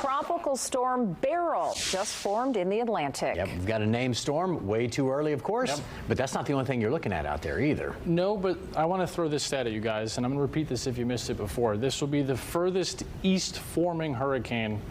Tropical Storm Beryl just formed in the Atlantic. Yep, we've got a named storm, way too early, of course, but that's not the only thing you're looking at out there either. No, but I want to throw this stat at you guys, and I'm going to repeat this if you missed it before. This will be the furthest east forming hurricane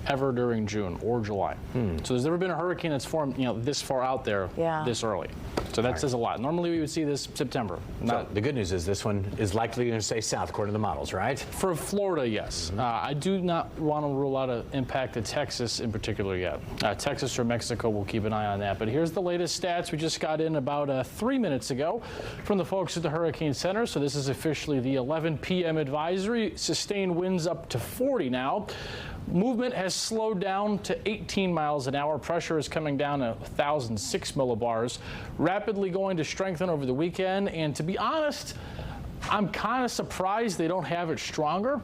ever during June or July. So there's never been a hurricane that's formed, this far out there this early. So that says a lot. Normally we would see this September. So the good news is this one is likely going to stay south according to the models, right? For Florida, yes. I do not want to rule out an impact to Texas in particular yet. Texas or Mexico, we'll keep an eye on that. But here's the latest stats we just got in about 3 minutes ago from the folks at the Hurricane Center. So this is officially the 11 p.m. advisory. Sustained winds up to 40 now. Movement has slowed down to 18 miles an hour. Pressure is coming down to 1,006 millibars. Rapidly going to strengthen over the weekend. And to be honest, I'm kind of surprised they don't have it stronger.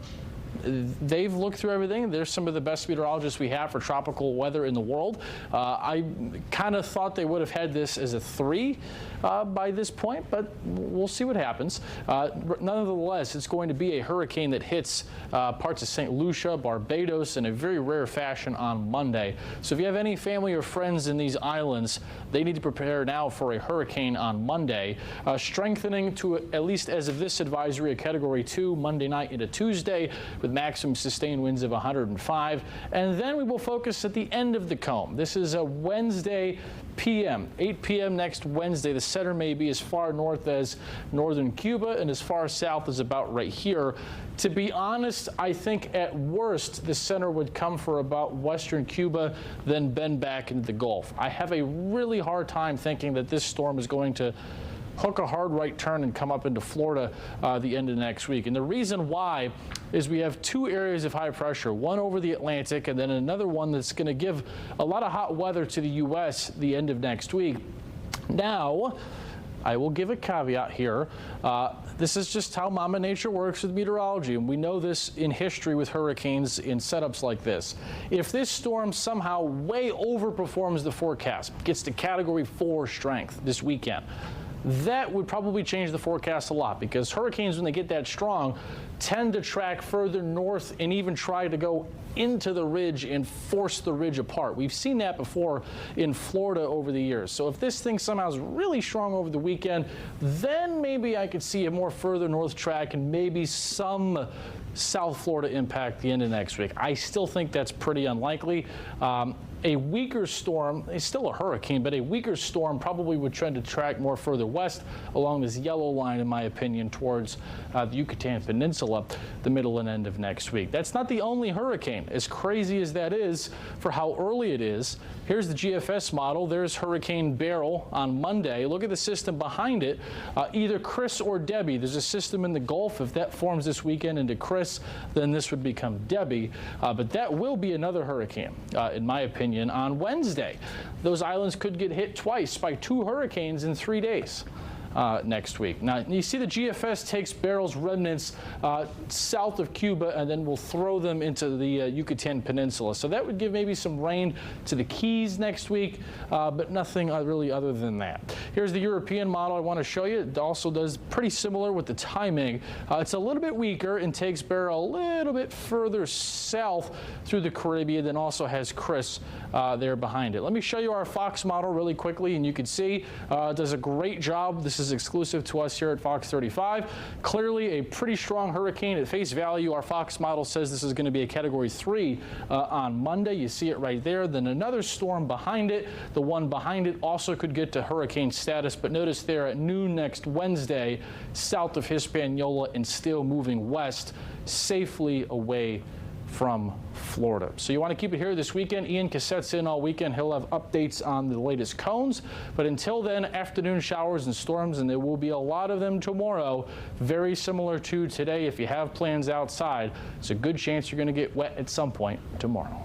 They've looked through everything. They're some of the best meteorologists we have for tropical weather in the world. I kind of thought they would have had this as a 3 by this point, but we'll see what happens. Nonetheless, it's going to be a hurricane that hits parts of St. Lucia, Barbados in a very rare fashion on Monday. So if you have any family or friends in these islands, they need to prepare now for a hurricane on Monday, strengthening to, at least as of this advisory, a Category 2 Monday night into Tuesday, with maximum sustained winds of 105. And then we will focus at the end of the comb. This is a Wednesday p.m., 8 p.m. next Wednesday. The center may be as far north as northern Cuba and as far south as about right here. To be honest, I think at worst the center would come for about western Cuba, then bend back into the Gulf. I have a really hard time thinking that this storm is going to hook a hard right turn and come up into Florida the end of next week. And the reason why is we have 2 areas of high pressure, one over the Atlantic and then another one that's going to give a lot of hot weather to the U.S. the end of next week. Now, I will give a caveat here. This is just how Mama Nature works with meteorology, and we know this in history with hurricanes in setups like this. If this storm somehow way overperforms the forecast, gets to Category 4 strength this weekend, that would probably change the forecast a lot, because hurricanes, when they get that strong, tend to track further north and even try to go into the ridge and force the ridge apart. We've seen that before in Florida over the years. So if this thing somehow is really strong over the weekend, then maybe I could see a more further north track and maybe some South Florida impact the end of next week. I still think that's pretty unlikely. A weaker storm, it's still a hurricane, but a weaker storm probably would trend to track more further west along this yellow line, in my opinion, towards the Yucatan Peninsula the middle and end of next week. That's not the only hurricane, as crazy as that is for how early it is. Here's the GFS model. There's Hurricane Beryl on Monday. Look at the system behind it, either Chris or Debbie. There's a system in the Gulf. If that forms this weekend into Chris, then this would become Debbie. But that will be another hurricane, in my opinion, on Wednesday. Those islands could get hit twice by 2 hurricanes in 3 days. Next week. Now, you see the GFS takes Beryl's remnants south of Cuba and then will throw them into the Yucatan Peninsula. So that would give maybe some rain to the Keys next week, but nothing really other than that. Here's the European model I want to show you. It also does pretty similar with the timing. It's a little bit weaker and takes Beryl a little bit further south through the Caribbean, then also has Chris there behind it. Let me show you our Fox model really quickly, and you can see it does a great job. This is exclusive to us here at Fox 35. Clearly a pretty strong hurricane. At face value, our Fox model says this is going to be a Category 3 on Monday. You see it right there. Then another storm behind it. The one behind it also could get to hurricane status, but notice there at noon next Wednesday, south of Hispaniola and still moving west, safely away from Florida. So you want to keep it here this weekend. Ian Cassette's in all weekend. He'll have updates on the latest cones. But until then, afternoon showers and storms, and there will be a lot of them tomorrow, very similar to today. If you have plans outside, it's a good chance you're going to get wet at some point tomorrow.